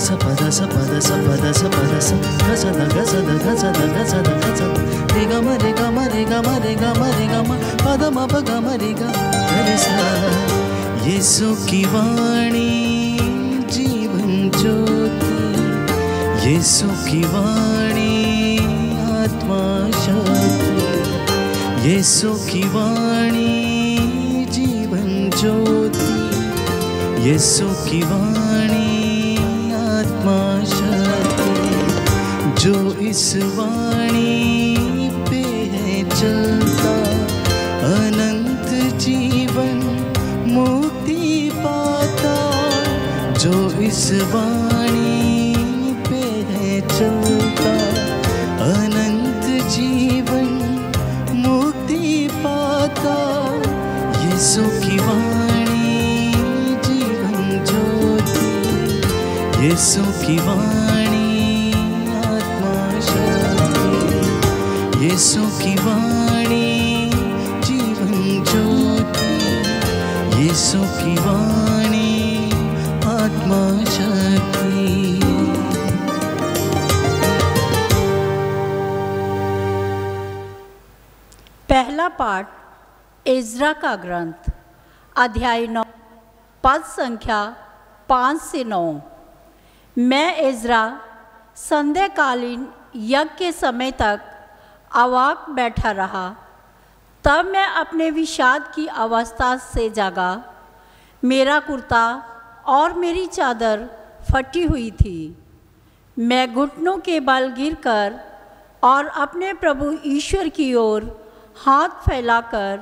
सपद सपद सपद सपद गजद गजद गजद गजद गजद रे गम रे गम रे गम रे गम रे गम पद म प ग म रे ग रे सा। यीशु की वाणी जीवन ज्योति, यीशु की वाणी आत्मा शक्ति, यीशु की वाणी जीवन ज्योति, यीशु की वाणी आत्मा शक्ति। जो इस वाणी पे है चलता अनंत जीवन मुक्ति पाता। जो इस वाणी पे है चलता अनंत जीवन मुक्ति पाता। यीशु की वाणी जीवन ज्योति, यीशु की वाणी आत्मा शक्ति, यीशु की वाणी जीवन ज्योति, यीशु की वाणी आत्मा शक्ति। पहला पाठ इज़रा का ग्रंथ, अध्याय 9, पद संख्या 5 से 9। मैं इज़रा संध्याकालीन यज्ञ के समय तक अवाक बैठा रहा। तब मैं अपने विषाद की अवस्था से जागा। मेरा कुर्ता और मेरी चादर फटी हुई थी। मैं घुटनों के बल गिरकर और अपने प्रभु ईश्वर की ओर हाथ फैलाकर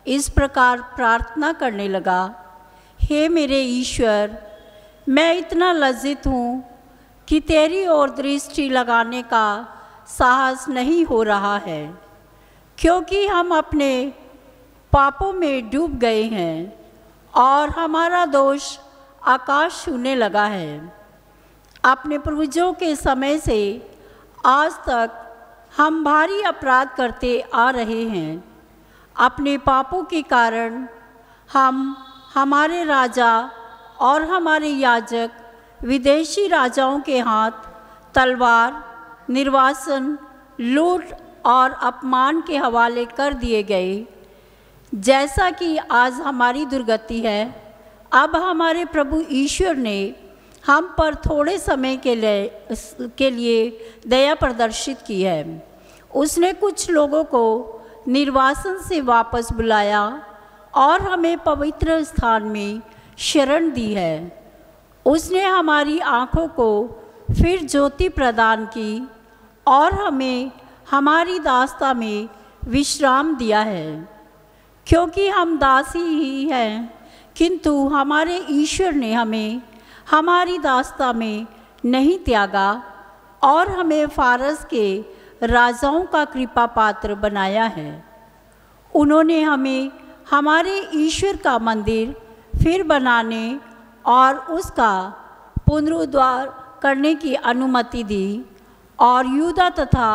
इस प्रकार प्रार्थना करने लगा, हे मेरे ईश्वर, मैं इतना लज्जित हूँ कि तेरी ओर दृष्टि लगाने का साहस नहीं हो रहा है, क्योंकि हम अपने पापों में डूब गए हैं और हमारा दोष आकाश छूने लगा है। अपने पूर्वजों के समय से आज तक हम भारी अपराध करते आ रहे हैं। अपने पापों के कारण हम, हमारे राजा और हमारे याजक विदेशी राजाओं के हाथ तलवार, निर्वासन, लूट और अपमान के हवाले कर दिए गए। जैसा कि आज हमारी दुर्गति है, अब हमारे प्रभु ईश्वर ने हम पर थोड़े समय के लिए दया प्रदर्शित की है। उसने कुछ लोगों को निर्वासन से वापस बुलाया और हमें पवित्र स्थान में शरण दी है। उसने हमारी आँखों को फिर ज्योति प्रदान की और हमें हमारी दास्ता में विश्राम दिया है। क्योंकि हम दासी ही हैं, किंतु हमारे ईश्वर ने हमें हमारी दास्ता में नहीं त्यागा और हमें फारस के राजाओं का कृपा पात्र बनाया है। उन्होंने हमें हमारे ईश्वर का मंदिर फिर बनाने और उसका पुनरुद्धार करने की अनुमति दी और यूदा तथा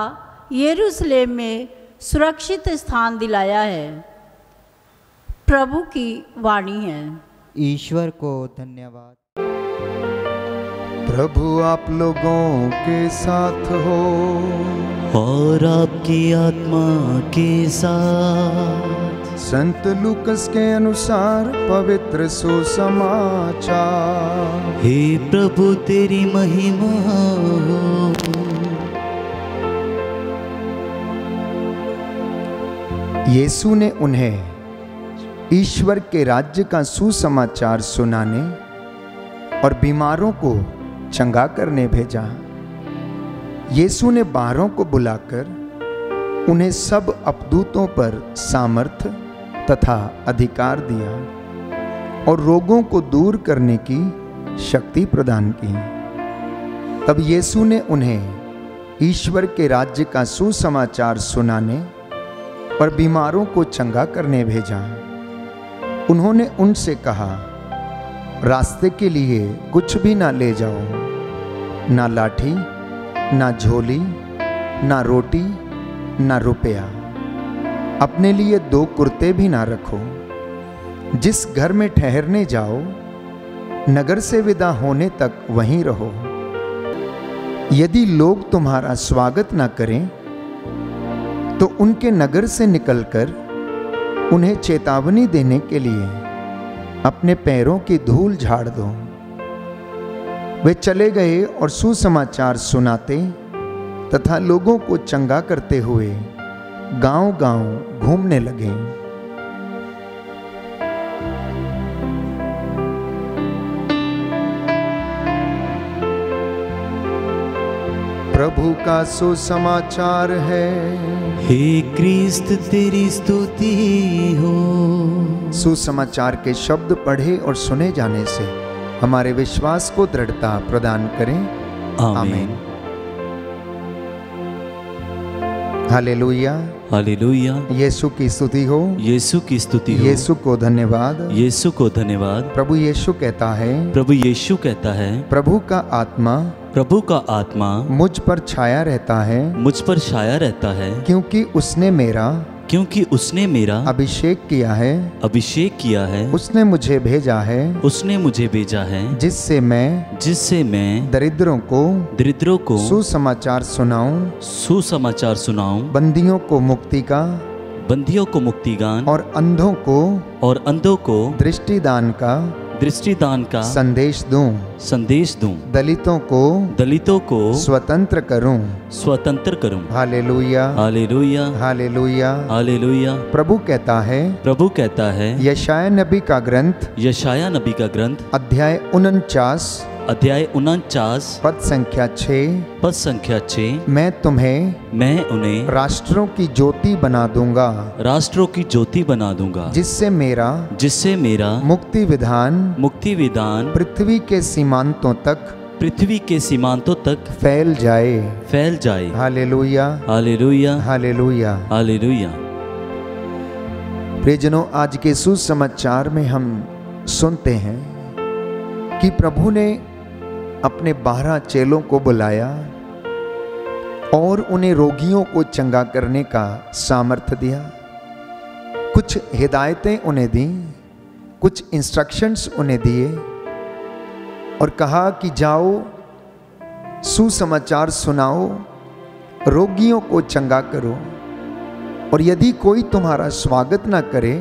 यरूशलेम में सुरक्षित स्थान दिलाया है। प्रभु की वाणी है। ईश्वर को धन्यवाद। प्रभु आप लोगों के साथ हो और आपकी आत्मा के साथ। संत लूकस के अनुसार पवित्र सुसमाचार। हे प्रभु तेरी महिमा हो। यीशु ने उन्हें ईश्वर के राज्य का सुसमाचार सुनाने और बीमारों को चंगा करने भेजा। यीशु ने 12 को बुलाकर उन्हें सब अपदूतों पर सामर्थ्य तथा अधिकार दिया और रोगों को दूर करने की शक्ति प्रदान की। तब यीशु ने उन्हें ईश्वर के राज्य का सुसमाचार सुनाने और बीमारों को चंगा करने भेजा। उन्होंने उनसे कहा, रास्ते के लिए कुछ भी ना ले जाओ, ना लाठी, ना झोली, ना रोटी, ना रुपया। अपने लिए 2 कुर्ते भी ना रखो। जिस घर में ठहरने जाओ, नगर से विदा होने तक वहीं रहो। यदि लोग तुम्हारा स्वागत न करें तो उनके नगर से निकलकर उन्हें चेतावनी देने के लिए अपने पैरों की धूल झाड़ दो। वे चले गए और सुसमाचार सुनाते तथा लोगों को चंगा करते हुए गांव-गांव घूमने लगे। प्रभु का सुसमाचार है। हे क्रिस्त तेरी स्तुति हो। सुसमाचार के शब्द पढ़े और सुने जाने से हमारे विश्वास को दृढ़ता प्रदान करें। आमीन। Hallelujah hallelujah. यीशु की स्तुति हो। यीशु की स्तुति हो। यीशु को धन्यवाद। यीशु को धन्यवाद। प्रभु यीशु कहता है, प्रभु यीशु कहता है, प्रभु का आत्मा प्रभु का आत्मा मुझ पर छाया रहता है, मुझ पर छाया रहता है, क्योंकि उसने मेरा अभिषेक किया है, अभिषेक किया है, उसने मुझे भेजा है, उसने मुझे भेजा है, जिससे मैं दरिद्रों को सुसमाचार सुनाऊं, बंदियों को मुक्तिदान और अंधों को दृष्टिदान का संदेश दूं, दलितों को स्वतंत्र करूं। Hallelujah hallelujah hallelujah hallelujah. प्रभु कहता है यशाया नबी का ग्रंथ अध्याय 49 पद संख्या 6 मैं उन्हें राष्ट्रों की ज्योति बना दूंगा, जिससे मेरा मुक्ति विधान पृथ्वी के सीमांतों तक फैल जाए। Hallelujah hallelujah hallelujah hallelujah. प्रियजनों, आज के सुसमाचार में हम सुनते हैं कि प्रभु ने अपने 12 चेलों को बुलाया और उन्हें रोगियों को चंगा करने का सामर्थ्य दिया। कुछ हिदायतें उन्हें दी, कुछ इंस्ट्रक्शंस उन्हें दिए और कहा कि जाओ, सुसमाचार सुनाओ, रोगियों को चंगा करो, और यदि कोई तुम्हारा स्वागत ना करे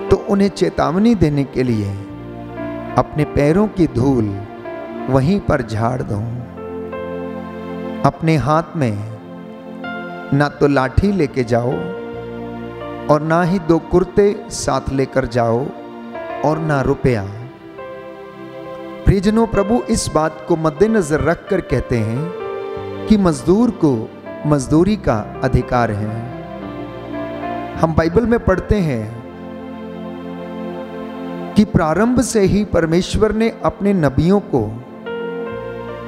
तो उन्हें चेतावनी देने के लिए अपने पैरों की धूल वहीं पर झाड़ दो। अपने हाथ में ना तो लाठी लेके जाओ और ना ही 2 कुर्ते साथ लेकर जाओ और ना रुपया। प्रियजनों, प्रभु इस बात को मद्देनजर रखकर कहते हैं कि मजदूर को मजदूरी का अधिकार है। हम बाइबल में पढ़ते हैं कि प्रारंभ से ही परमेश्वर ने अपने नबियों को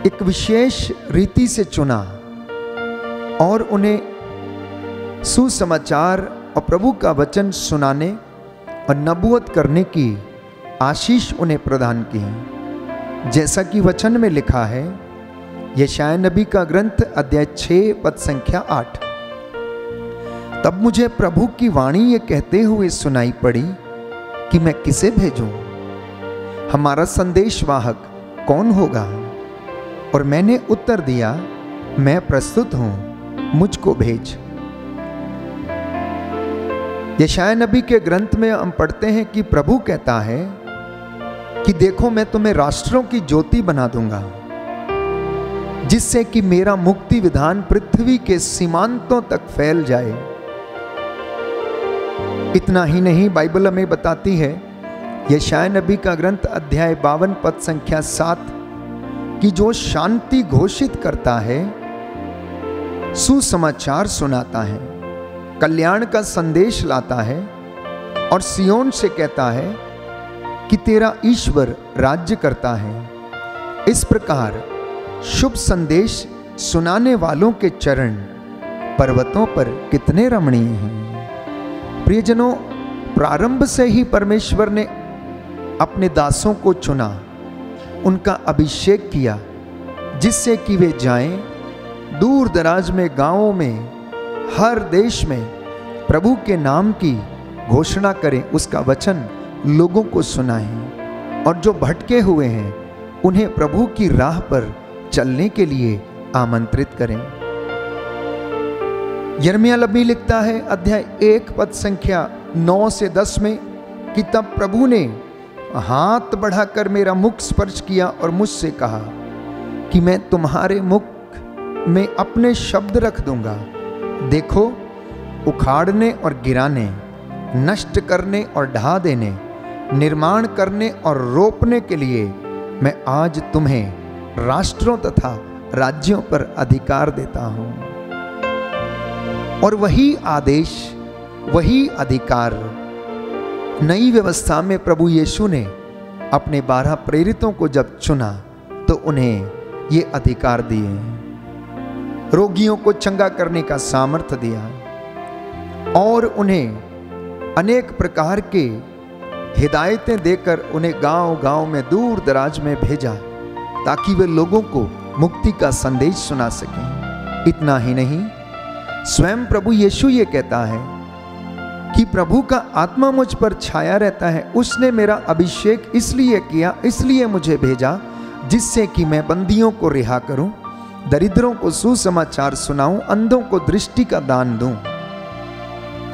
एक विशेष रीति से चुना और उन्हें सुसमाचार और प्रभु का वचन सुनाने और नबूवत करने की आशीष उन्हें प्रदान की। जैसा कि वचन में लिखा है, यशाया नबी का ग्रंथ अध्याय 6 पद संख्या 8, तब मुझे प्रभु की वाणी ये कहते हुए सुनाई पड़ी कि मैं किसे भेजूं, हमारा संदेशवाहक कौन होगा? और मैंने उत्तर दिया, मैं प्रस्तुत हूं, मुझको भेज। यशाया नबी के ग्रंथ में हम पढ़ते हैं कि प्रभु कहता है कि देखो, मैं तुम्हें राष्ट्रों की ज्योति बना दूंगा, जिससे कि मेरा मुक्ति विधान पृथ्वी के सीमांतों तक फैल जाए। इतना ही नहीं, बाइबल हमें बताती है, यशाया नबी का ग्रंथ अध्याय 52 पद संख्या 7, कि जो शांति घोषित करता है, सुसमाचार सुनाता है, कल्याण का संदेश लाता है और सियोन से कहता है कि तेरा ईश्वर राज्य करता है। इस प्रकार शुभ संदेश सुनाने वालों के चरण पर्वतों पर कितने रमणीय हैं। प्रियजनों, प्रारंभ से ही परमेश्वर ने अपने दासों को चुना, उनका अभिषेक किया, जिससे कि वे जाएं, दूर दराज में, गांवों में, हर देश में प्रभु के नाम की घोषणा करें, उसका वचन लोगों को सुनाएं, और जो भटके हुए हैं उन्हें प्रभु की राह पर चलने के लिए आमंत्रित करें। यिर्मयाह नबी लिखता है अध्याय 1 पद संख्या 9 से 10 में कि तब प्रभु ने हाथ बढ़ाकर मेरा मुख स्पर्श किया और मुझसे कहा कि मैं तुम्हारे मुख में अपने शब्द रख दूंगा। देखो, उखाड़ने और गिराने, नष्ट करने और ढा देने, निर्माण करने और रोपने के लिए मैं आज तुम्हें राष्ट्रों तथा राज्यों पर अधिकार देता हूं। और वही आदेश, वही अधिकार नई व्यवस्था में प्रभु यीशु ने अपने 12 प्रेरितों को जब चुना तो उन्हें ये अधिकार दिए, रोगियों को चंगा करने का सामर्थ्य दिया और उन्हें अनेक प्रकार के हिदायतें देकर उन्हें गांव-गांव में दूर दराज में भेजा ताकि वे लोगों को मुक्ति का संदेश सुना सकें। इतना ही नहीं, स्वयं प्रभु यीशु ये कहता है कि प्रभु का आत्मा मुझ पर छाया रहता है, उसने मेरा अभिषेक इसलिए किया, इसलिए मुझे भेजा, जिससे कि मैं बंदियों को रिहा करूं, दरिद्रों को सुसमाचार सुनाऊं, अंधों को दृष्टि का दान दूं,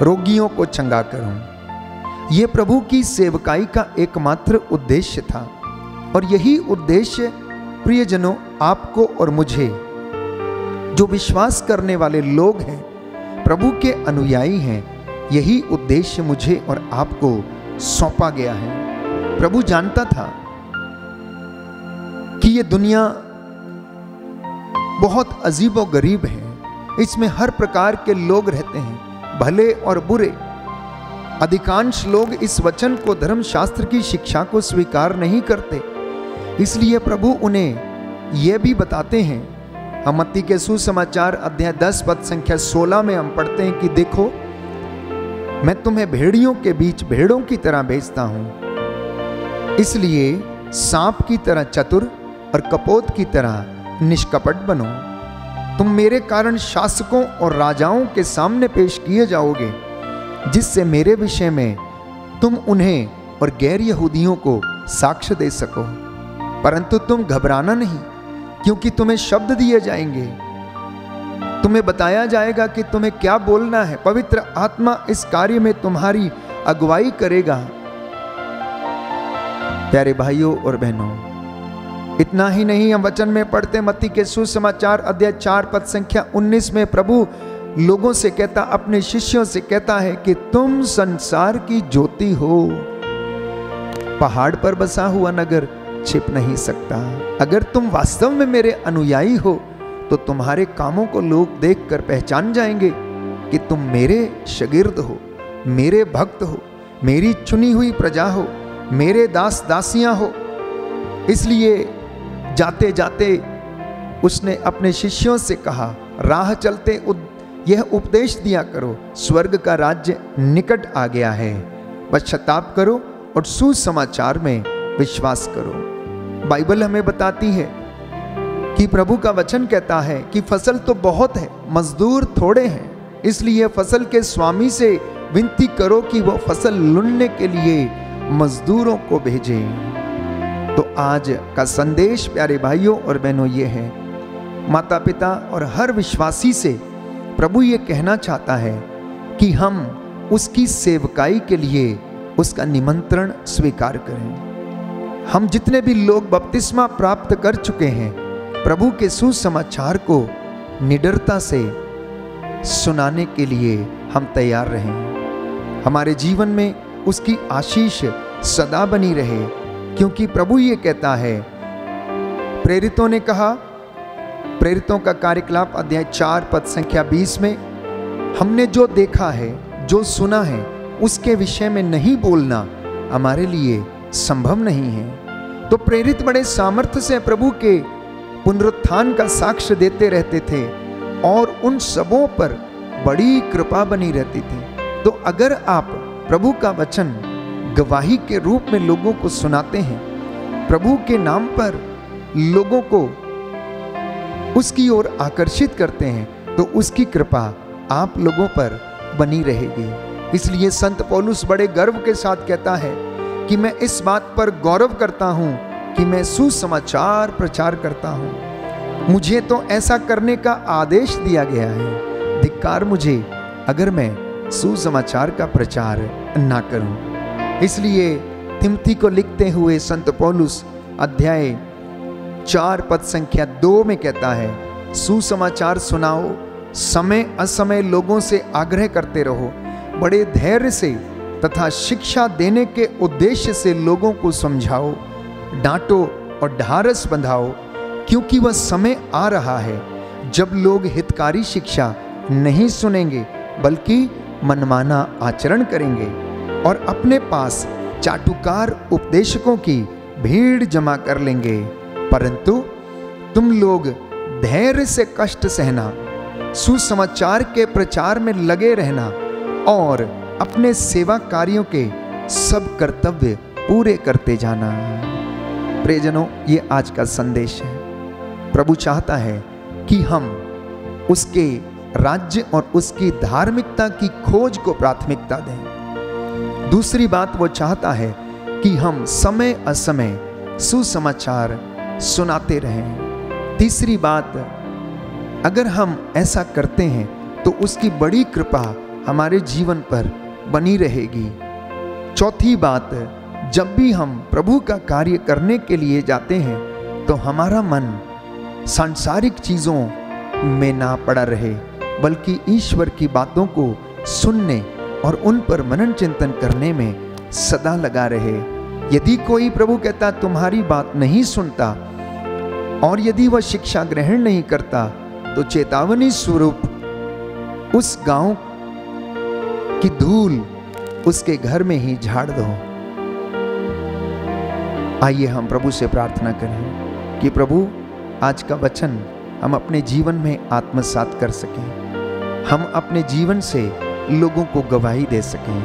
रोगियों को चंगा करूं। यह प्रभु की सेवकाई का एकमात्र उद्देश्य था और यही उद्देश्य प्रियजनों, आपको और मुझे, जो विश्वास करने वाले लोग हैं, प्रभु के अनुयायी हैं, यही उद्देश्य मुझे और आपको सौंपा गया है। प्रभु जानता था कि ये दुनिया बहुत अजीबो गरीब है, इसमें हर प्रकार के लोग रहते हैं, भले और बुरे। अधिकांश लोग इस वचन को, धर्मशास्त्र की शिक्षा को स्वीकार नहीं करते, इसलिए प्रभु उन्हें यह भी बताते हैं। हम मत्ती के सुसमाचार अध्याय 10 पद संख्या 16 में हम पढ़ते हैं कि देखो, मैं तुम्हें भेड़ियों के बीच भेड़ों की तरह भेजता हूं, इसलिए सांप की तरह चतुर और कपोत की तरह निष्कपट बनो। तुम मेरे कारण शासकों और राजाओं के सामने पेश किए जाओगे, जिससे मेरे विषय में तुम उन्हें और गैर यहूदियों को साक्ष्य दे सको। परंतु तुम घबराना नहीं, क्योंकि तुम्हें शब्द दिए जाएंगे, तुम्हें बताया जाएगा कि तुम्हें क्या बोलना है। पवित्र आत्मा इस कार्य में तुम्हारी अगुवाई करेगा। प्यारे भाइयों और बहनों, इतना ही नहीं, हम वचन में पढ़ते मत्ती के सुसमाचार अध्याय 4 पद संख्या 19 में प्रभु लोगों से कहता, अपने शिष्यों से कहता है कि तुम संसार की ज्योति हो। पहाड़ पर बसा हुआ नगर छिप नहीं सकता। अगर तुम वास्तव में मेरे अनुयायी हो तो तुम्हारे कामों को लोग देखकर पहचान जाएंगे कि तुम मेरे शागिर्द हो, मेरे भक्त हो, मेरी चुनी हुई प्रजा हो, मेरे दास दासियां हो। इसलिए जाते जाते उसने अपने शिष्यों से कहा, राह चलते यह उपदेश दिया करो, स्वर्ग का राज्य निकट आ गया है, पश्चाताप करो और सुसमाचार में विश्वास करो। बाइबल हमें बताती है कि प्रभु का वचन कहता है कि फसल तो बहुत है, मजदूर थोड़े हैं, इसलिए फसल के स्वामी से विनती करो कि वो फसल लुनने के लिए मजदूरों को भेजे। तो आज का संदेश प्यारे भाइयों और बहनों ये है, माता पिता और हर विश्वासी से प्रभु ये कहना चाहता है कि हम उसकी सेवकाई के लिए उसका निमंत्रण स्वीकार करें। हम जितने भी लोग बपतिस्मा प्राप्त कर चुके हैं, प्रभु के सुसमाचार को निडरता से सुनाने के लिए हम तैयार रहें। हमारे जीवन में उसकी आशीष सदा बनी रहे, क्योंकि प्रभु ये कहता है, प्रेरितों ने कहा, प्रेरितों का कार्यकलाप अध्याय 4 पद संख्या 20 में, हमने जो देखा है, जो सुना है, उसके विषय में नहीं बोलना हमारे लिए संभव नहीं है। तो प्रेरित बड़े सामर्थ्य से प्रभु के पुनरुत्थान का साक्ष्य देते रहते थे और उन सबों पर बड़ी कृपा बनी रहती थी। तो अगर आप प्रभु का वचन गवाही के रूप में लोगों को सुनाते हैं, प्रभु के नाम पर लोगों को उसकी ओर आकर्षित करते हैं, तो उसकी कृपा आप लोगों पर बनी रहेगी। इसलिए संत पौलुस बड़े गर्व के साथ कहता है कि मैं इस बात पर गौरव करता हूं कि मैं सुसमाचार प्रचार करता हूं। मुझे तो ऐसा करने का आदेश दिया गया है। धिक्कार मुझे अगर मैं सुसमाचार का प्रचार ना करूं। इसलिए तिमोथी को लिखते हुए संत पौलुस अध्याय 4 पद संख्या 2 में कहता है, सुसमाचार सुनाओ, समय असमय लोगों से आग्रह करते रहो, बड़े धैर्य से तथा शिक्षा देने के उद्देश्य से लोगों को समझाओ, डांटो और ढारस बंधाओ, क्योंकि वह समय आ रहा है जब लोग हितकारी शिक्षा नहीं सुनेंगे बल्कि मनमाना आचरण करेंगे और अपने पास चाटुकार उपदेशकों की भीड़ जमा कर लेंगे। परंतु तुम लोग धैर्य से कष्ट सहना, सुसमाचार के प्रचार में लगे रहना और अपने सेवा कार्यों के सब कर्तव्य पूरे करते जाना। प्रियजनों, ये आज का संदेश है। प्रभु चाहता है कि हम उसके राज्य और उसकी धार्मिकता की खोज को प्राथमिकता दें। दूसरी बात वो चाहता है कि हम समय असमय सुसमाचार सुनाते रहें। तीसरी बात, अगर हम ऐसा करते हैं तो उसकी बड़ी कृपा हमारे जीवन पर बनी रहेगी। चौथी बात, जब भी हम प्रभु का कार्य करने के लिए जाते हैं तो हमारा मन सांसारिक चीज़ों में ना पड़ा रहे बल्कि ईश्वर की बातों को सुनने और उन पर मनन चिंतन करने में सदा लगा रहे। यदि कोई प्रभु कहता तुम्हारी बात नहीं सुनता और यदि वह शिक्षा ग्रहण नहीं करता तो चेतावनी स्वरूप उस गांव की धूल उसके घर में ही झाड़ दो। आइए हम प्रभु से प्रार्थना करें कि प्रभु आज का वचन हम अपने जीवन में आत्मसात कर सकें, हम अपने जीवन से लोगों को गवाही दे सकें।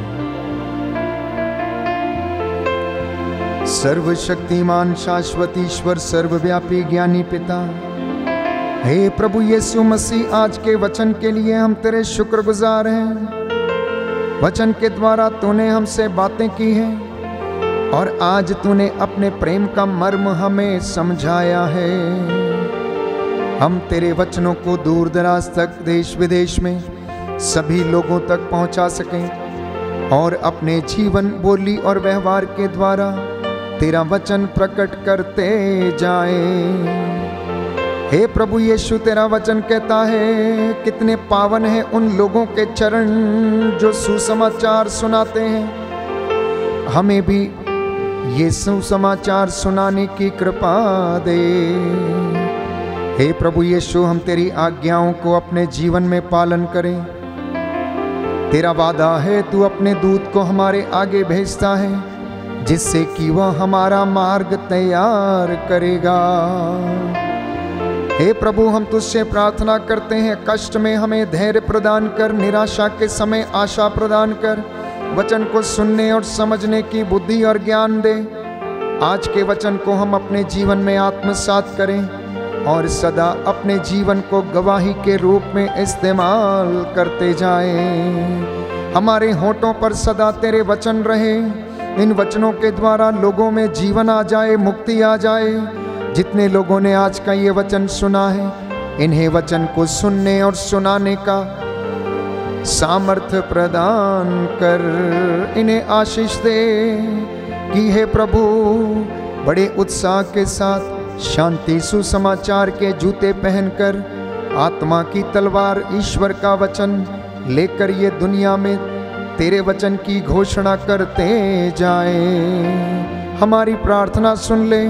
सर्वशक्तिमान शाश्वत ईश्वर सर्वव्यापी ज्ञानी पिता, हे प्रभु यीशु मसीह, आज के वचन के लिए हम तेरे शुक्रगुजार हैं। वचन के द्वारा तूने हमसे बातें की हैं और आज तूने अपने प्रेम का मर्म हमें समझाया है। हम तेरे वचनों को दूर दराज तक देश विदेश में सभी लोगों तक पहुंचा सकें और अपने जीवन, बोली और व्यवहार के द्वारा तेरा वचन प्रकट करते जाएं। हे प्रभु यीशु, तेरा वचन कहता है कितने पावन हैं उन लोगों के चरण जो सुसमाचार सुनाते हैं। हमें भी ये सुसमाचार सुनाने की कृपा दे। हे प्रभु यीशु, हम तेरी आज्ञाओं को अपने जीवन में पालन करें। तेरा वादा है तू अपने दूत को हमारे आगे भेजता है जिससे कि वह हमारा मार्ग तैयार करेगा। हे प्रभु, हम तुझसे प्रार्थना करते हैं, कष्ट में हमें धैर्य प्रदान कर, निराशा के समय आशा प्रदान कर, वचन को सुनने और समझने की बुद्धि और ज्ञान दे। आज के वचन को हम अपने जीवन में आत्मसात करें और सदा अपने जीवन को गवाही के रूप में इस्तेमाल करते जाएं। हमारे होठों पर सदा तेरे वचन रहे, इन वचनों के द्वारा लोगों में जीवन आ जाए, मुक्ति आ जाए। जितने लोगों ने आज का ये वचन सुना है, इन्हें वचन को सुनने और सुनाने का सामर्थ्य प्रदान कर, इन्हें आशीष दे कि हे प्रभु बड़े उत्साह के साथ शांति सुसमाचार के जूते पहनकर आत्मा की तलवार ईश्वर का वचन लेकर ये दुनिया में तेरे वचन की घोषणा करते जाएं। हमारी प्रार्थना सुन ले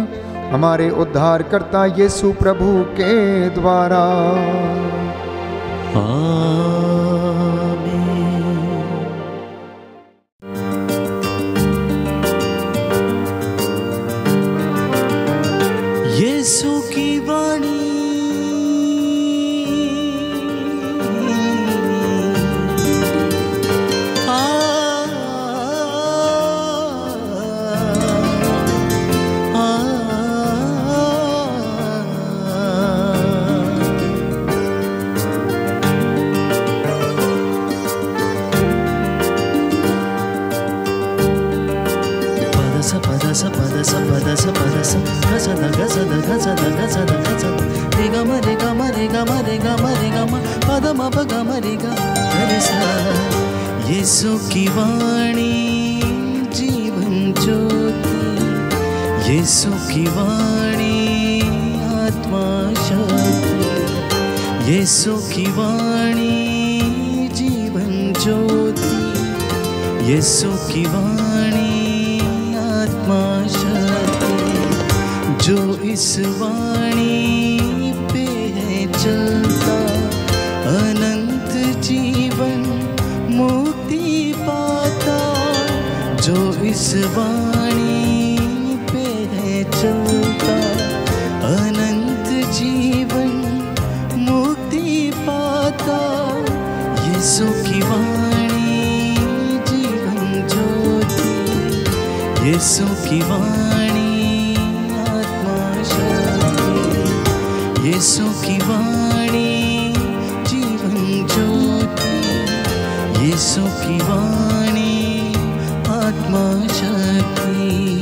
हमारे उद्धारकर्ता यीशु प्रभु के द्वारा। यीशु की वाणी पद सा गसद गसद गसद गसद गसद रे ग म रे ग म रे ग म रे ग म रे ग म पद म प ग म रे ग रे सा। यीशु की वाणी जीवन ज्योति, यीशु की वाणी आत्मा शक्ति, यीशु की वाणी जीवन ज्योति, यीशु की वाणी आत्मा शक्ति। जो इस वाणी पे है चलता अनंत जीवन मुक्ति पाता। जो इस वाणी पे है चलता अनंत जीवन मुक्ति पाता। यीशु की वाणी जीवन ज्योति, यीशु की वाणी आत्मा शक्ति, यीशु की वाणी जीवन ज्योति, यीशु की वाणी आत्मा शक्ति।